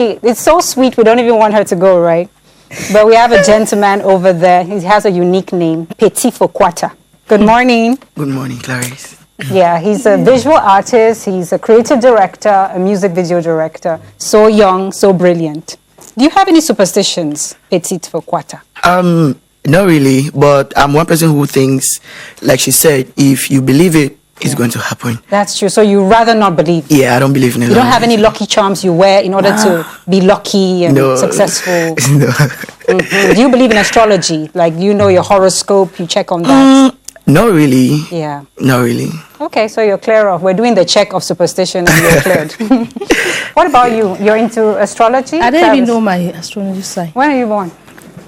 It's so sweet, we don't even want her to go, right? But we have a gentleman over there. He has a unique name, Petit for Kwata. Good morning. Good morning, Clarice. Yeah, he's a visual artist. He's a creative director, a music video director. So young, so brilliant. Do you have any superstitions, Petit for Kwata? Not really, but I'm one person who thinks, like she said, if you believe it, it's going to happen. That's true. So you rather not believe? Yeah, I don't believe in it. You don't have any lucky charms you wear in order to be lucky and successful? No. Do you believe in astrology? Like, you know your horoscope, you check on that? Not really. Yeah. Not really. Okay, so you're clear of. We're doing the check of superstition and you're cleared. What about you? You're into astrology? I don't even know my astrology sign. When are you born?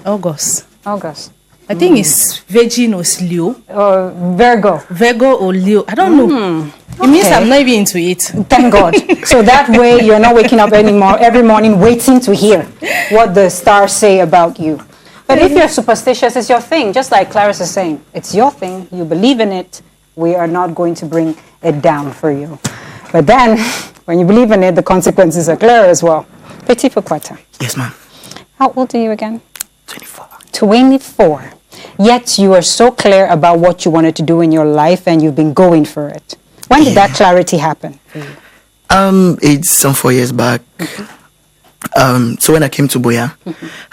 August. August. I think it's Virgin or Leo. Virgo. Virgo or Leo. I don't know. It means I'm not even into it. Thank God. So that way you're not waking up anymore every morning waiting to hear what the stars say about you. But if you're superstitious, it's your thing. Just like Clarice is saying, it's your thing. You believe in it. We are not going to bring it down for you. But then, when you believe in it, the consequences are clear as well. Petit for Kwata. Yes, ma'am. How old are you again? 24. 24. Yet you are so clear about what you wanted to do in your life and you've been going for it. When did that clarity happen for you? It's some 4 years back. So when I came to Boya,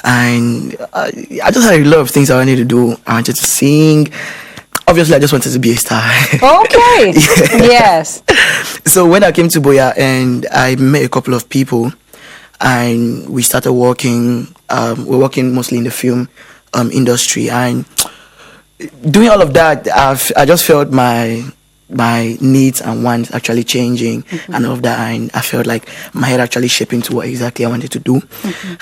and I just had a lot of things I wanted to do. I wanted to sing. Obviously, I just wanted to be a star. Okay. Yes. So when I came to Boya and I met a couple of people and we started working, we're working mostly in the film industry, and doing all of that, I just felt my needs and wants actually changing and all of that, and I felt like my head actually shaping to what exactly I wanted to do.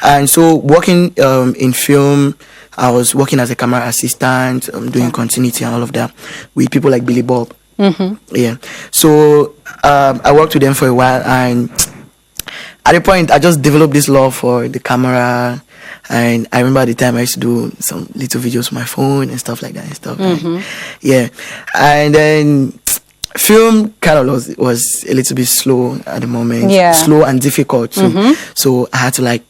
And so working in film, I was working as a camera assistant, doing continuity and all of that with people like Billy Bob. Yeah. So I worked with them for a while, and at the point I just developed this love for the camera. And I remember at the time I used to do some little videos on my phone and stuff like that and stuff. And, yeah. And then film kind of was a little bit slow at the moment. Yeah. Slow and difficult too. So I had to like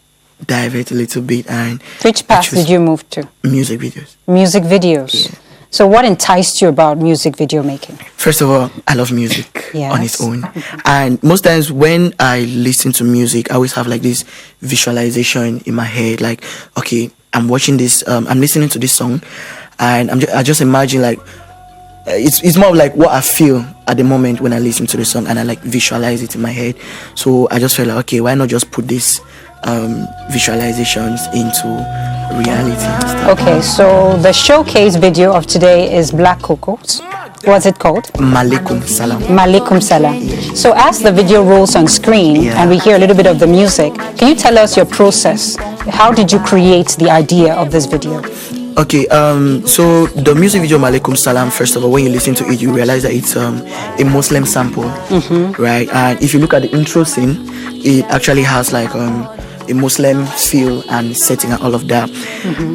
divert a little bit. And which path did you move to? Music videos. Music videos. Yeah. So what enticed you about music video making? First of all, I love music on its own. And most times when I listen to music, I always have like this visualization in my head. Like, okay, I'm watching this, I'm listening to this song, and I just imagine like, it's more of like what I feel at the moment when I listen to the song, and I like visualize it in my head. So I just felt like, okay, why not just put this visualizations into reality and stuff. Okay, so the showcase video of today is Black Cocos. What's it called? Malikum Salam. Malikum Salam. So as the video rolls on screen and we hear a little bit of the music, can you tell us your process? How did you create the idea of this video? Okay, so the music video Malikum Salam, first of all, when you listen to it, you realize that it's a Muslim sample, right? And if you look at the intro scene, it actually has like a Muslim feel and setting and all of that.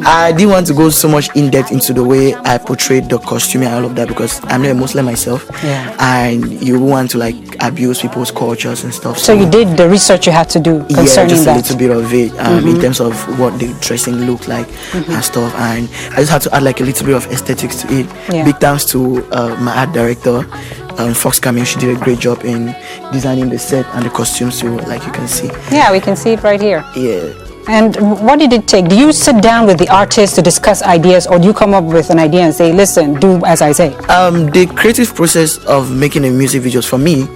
I didn't want to go so much in depth into the way I portrayed the costume and all of that, because I'm not a Muslim myself, and you want to like abuse people's cultures and stuff. So you did the research you had to do concerning just that? a little bit of it in terms of what the dressing looked like and stuff, and I just had to add like a little bit of aesthetics to it. Big thanks to my art director, Fox Camille. She did a great job in designing the set and the costumes too, like you can see. Yeah, we can see it right here. Yeah. And what did it take? Do you sit down with the artist to discuss ideas, or do you come up with an idea and say, listen, do as I say? The creative process of making a music videos for me,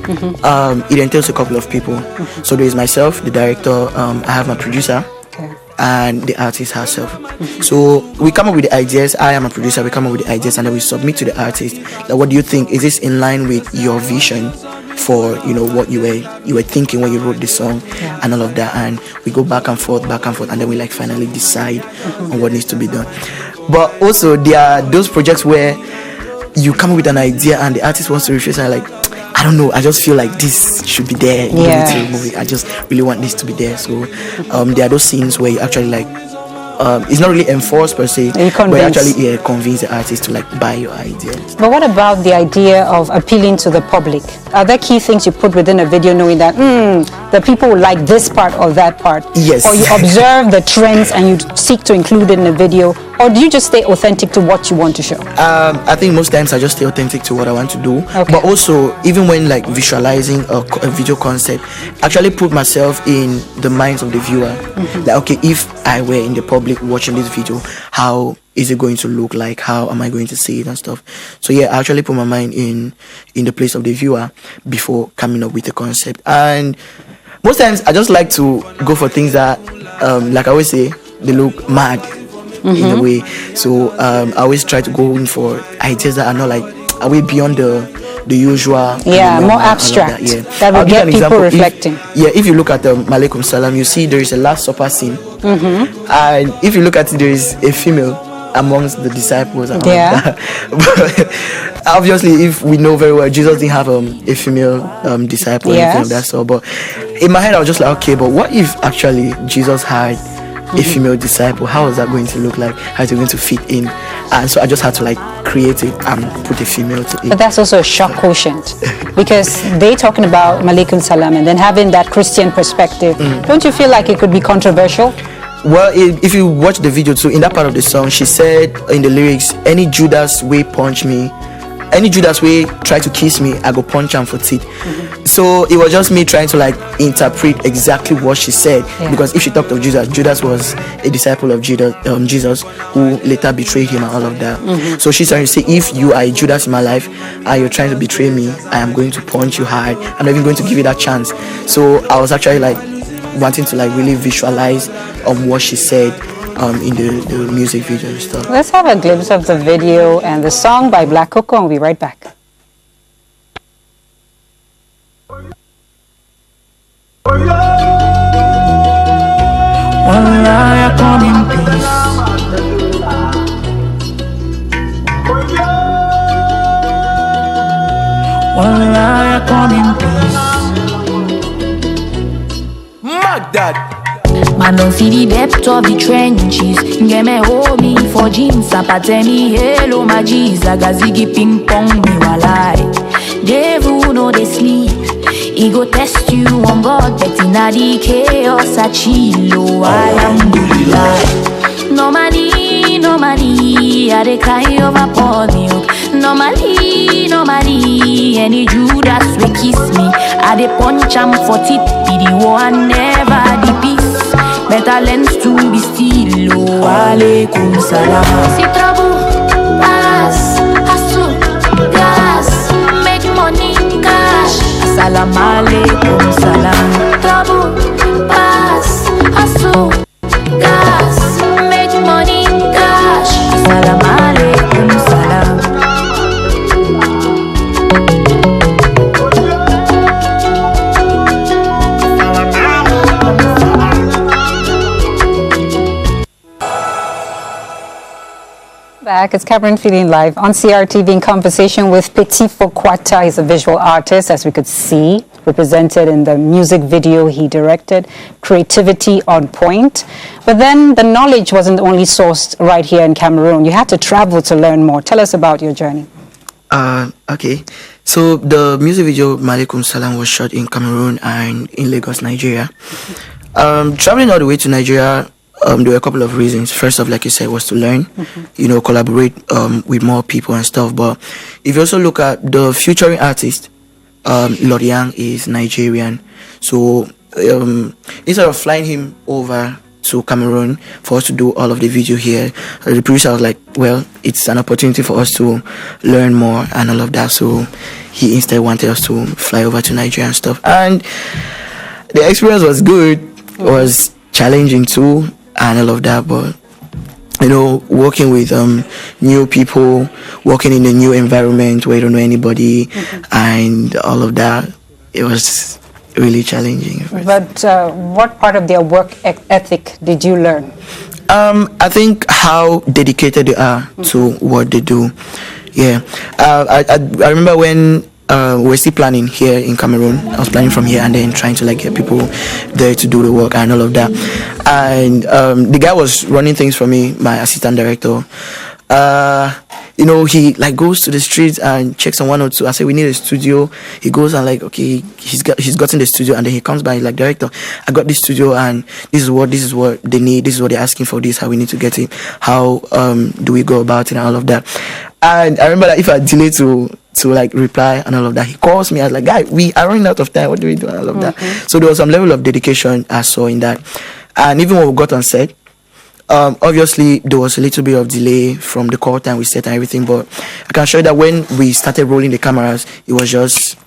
it entails a couple of people. So there is myself, the director, I have my producer, and the artist herself. So we come up with the ideas. I am a producer. We come up with the ideas, and then we submit to the artist. Like, what do you think? Is this in line with your vision for what you were thinking when you wrote the song and all of that? And we go back and forth, and then we like finally decide on what needs to be done. But also there are those projects where you come up with an idea and the artist wants to refuse, and like, I don't know, I just feel like this should be there. You need to remove it. I just really want this to be there. So there are those scenes where you actually like it's not really enforced per se, You but convince. actually convince the artist to like buy your idea. But what about the idea of appealing to the public? Are there key things you put within a video knowing that the people will like this part or that part? Yes. Or you observe the trends and you seek to include it in a video? Or do you just stay authentic to what you want to show? I think most times I just stay authentic to what I want to do. Okay. But also, even when like visualizing a video concept, actually put myself in the minds of the viewer. Like, okay, if I were in the public watching this video, how is it going to look like? How am I going to see it and stuff? So yeah, I actually put my mind in the place of the viewer before coming up with the concept. And most times I just like to go for things that, like I always say, they look mad. In a way, so I always try to go in for ideas that are not like are way beyond the usual. Yeah, more normal, all of abstract. Yeah, That will I'll give get an people example. reflecting. If you look at Malaikum Salam, you see there is a Last Supper scene, and if you look at it, there is a female amongst the disciples. And all Yeah. of that. But obviously, if we know very well, Jesus didn't have a female disciple or anything of that Yes. sort. But in my head, I was just like, okay, but what if actually Jesus had a female disciple? How is that going to look like? How is it going to fit in? And so I just had to like create it and put a female to it. But that's also a shock quotient because they talking about Malaikum Salam and then having that Christian perspective. Don't you feel like it could be controversial? Well, if you watch the video too, in that part of the song, she said in the lyrics, any Judas way punch me, any Judas way try to kiss me, I go punch him for teeth. So it was just me trying to like interpret exactly what she said. Yeah. Because if she talked of Judas, Judas was a disciple of Jesus who later betrayed him and all of that. So she's trying to say, if you are a Judas in my life and you're trying to betray me, I am going to punch you hard. I'm not even going to give you that chance. So I was actually like wanting to like really visualize what she said in the music video and stuff. Let's have a glimpse of the video and the song by Black Coco and we'll be right back. Wallahi, I come in peace. Wallahi, I come in peace. Mad dad. Man don't see the depth of the trenches. Get me hold me for gym. Sapa tell me hello my G's. Agazigi ping pong me walai. Devil no they sleep. He go test you on God. Bet in a the chaos a chilo. Alhamdulillah. Normally, normally I dey cry over polio. Normally any Judas will kiss me. I dey punch am for tip. Be the one never the peace. Better lens to be still. Oh, alaikum salam. See trouble, pass, hustle, gas, make money, cash. Salam alaikum salam. Trouble, pass, hustle, gas, make money, cash. Salam alaikum salam. Back, it's Catherine Feeling Live on CRTV in conversation with Petit for Kwata. He's a visual artist, as we could see, represented in the music video he directed. Creativity on point. But then the knowledge wasn't only sourced right here in Cameroon. You had to travel to learn more. Tell us about your journey. Okay. So the music video Malaikum Salam was shot in Cameroon and in Lagos, Nigeria. Traveling all the way to Nigeria, there were a couple of reasons. First off, like you said, was to learn, collaborate with more people and stuff. But if you also look at the featuring artist, Lorian is Nigerian. So instead of flying him over to Cameroon for us to do all of the video here, the producer was like, well, it's an opportunity for us to learn more and all of that. So he instead wanted us to fly over to Nigeria and stuff. And the experience was good. It was challenging too and all of that, but working with new people, working in a new environment where you don't know anybody and all of that, it was really challenging. But what part of their work ethic did you learn? I think how dedicated they are to what they do. Yeah, I remember when we're still planning here in Cameroon. I was planning from here and then trying to like get people there to do the work and all of that. And the guy was running things for me, my assistant director. You know, he like goes to the streets and checks on one or two. I say we need a studio. He goes and like, okay, he's gotten the studio, and then he comes by like, director, I got this studio and this is what they need. This is what they're asking for. This is how we need to get it. How do we go about it and all of that. And I remember that if I delay to like reply and all of that, he calls me. I was like, guy, we are running out of time. What do we do and all of that? So there was some level of dedication I saw in that. And even when we got on set, obviously there was a little bit of delay from the call time we set and everything, but I can show you that when we started rolling the cameras, it was just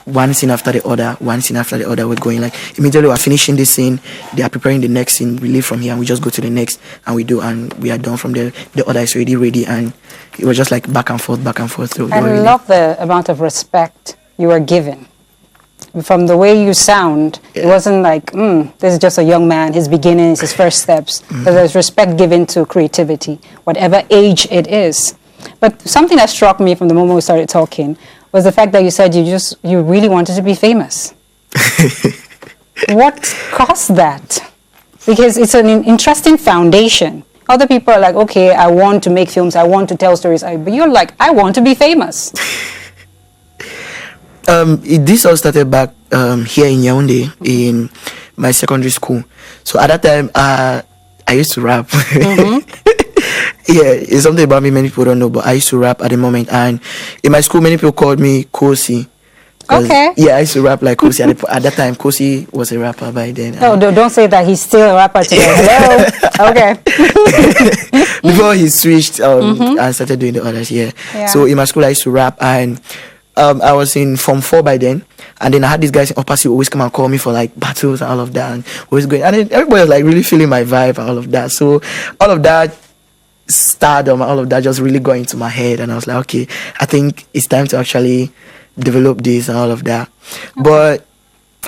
one scene after the other, we're going like immediately we're finishing this scene, they are preparing the next scene, we leave from here and we just go to the next and we do, and we are done from there. The order is ready, and it was just like back and forth. So I love the amount of respect you were given. From the way you sound, it wasn't like, this is just a young man, his beginnings, his first steps. But there's respect given to creativity, whatever age it is. But something that struck me from the moment we started talking was the fact that you said you really wanted to be famous. What caused that? Because it's an interesting foundation. Other people are like, okay, I want to make films, I want to tell stories. But you're like, I want to be famous. This all started back here in Yaoundé in my secondary school. So at that time, I used to rap. Yeah, it's something about me many people don't know, but I used to rap at the moment. And in my school, many people called me Kosi. Okay. Yeah, I used to rap like Kosi. At that time, Kosi was a rapper by then. No, don't say that he's still a rapper today. Hello? Okay. Before he switched and started doing the others, yeah. So in my school, I used to rap, and I was in Form 4 by then, and then I had these guys in Upper C who always come and call me for like battles and all of that, and always going, and then everybody was like really feeling my vibe and all of that. So all of that stardom, all of that just really got into my head, and I was like, okay, I think it's time to actually develop this and all of that. But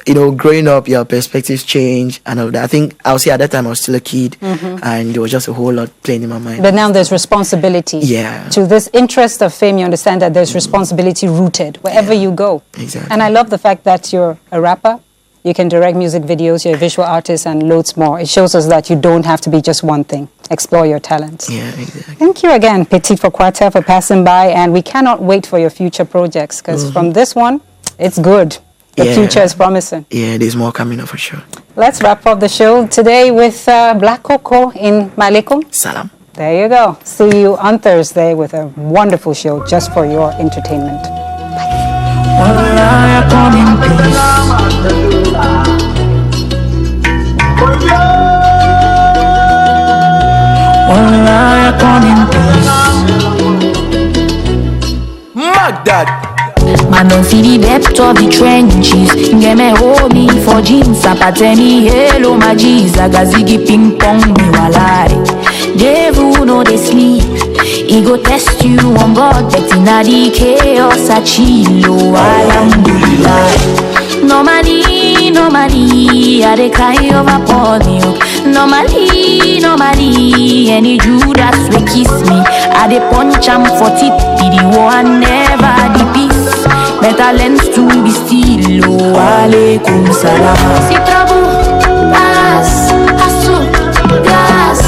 you know, growing up, your perspectives change and all of that. I think I would say at that time I was still a kid, and there was just a whole lot playing in my mind. But now there's responsibility. Yeah. To this interest of fame, you understand that there's responsibility rooted wherever you go. Exactly. And I love the fact that you're a rapper, you can direct music videos, you're a visual artist, and loads more. It shows us that you don't have to be just one thing. Explore your talents. Yeah, exactly. Thank you again, Petit, for Kwata, for passing by, and we cannot wait for your future projects, because from this one, it's good. The future is promising. Yeah, there's more coming up for sure. Let's wrap up the show today with Black Coco in Malekum. Salam. There you go. See you on Thursday with a wonderful show just for your entertainment. Wallah, I come in peace. Wallah, I come in peace. Magdad. Man don't feel the depth of the trenches. Get me hold me for jeans. Sapa tell me hello my G's. Agazigi ping pong me walai. Devil no they sleep. He go test you on God. But in the chaos a chilo. Alhamdulillah. Normally, I dey cry over Polly. Normally, any Judas will kiss me. I dey punch am for tip. Be the one never the peace. Better lens to be still. Oh, alaikum salam. See trouble, pass, hustle, gas,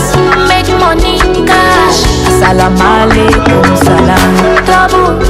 make money, cash. Salam alaikum salam. Trouble.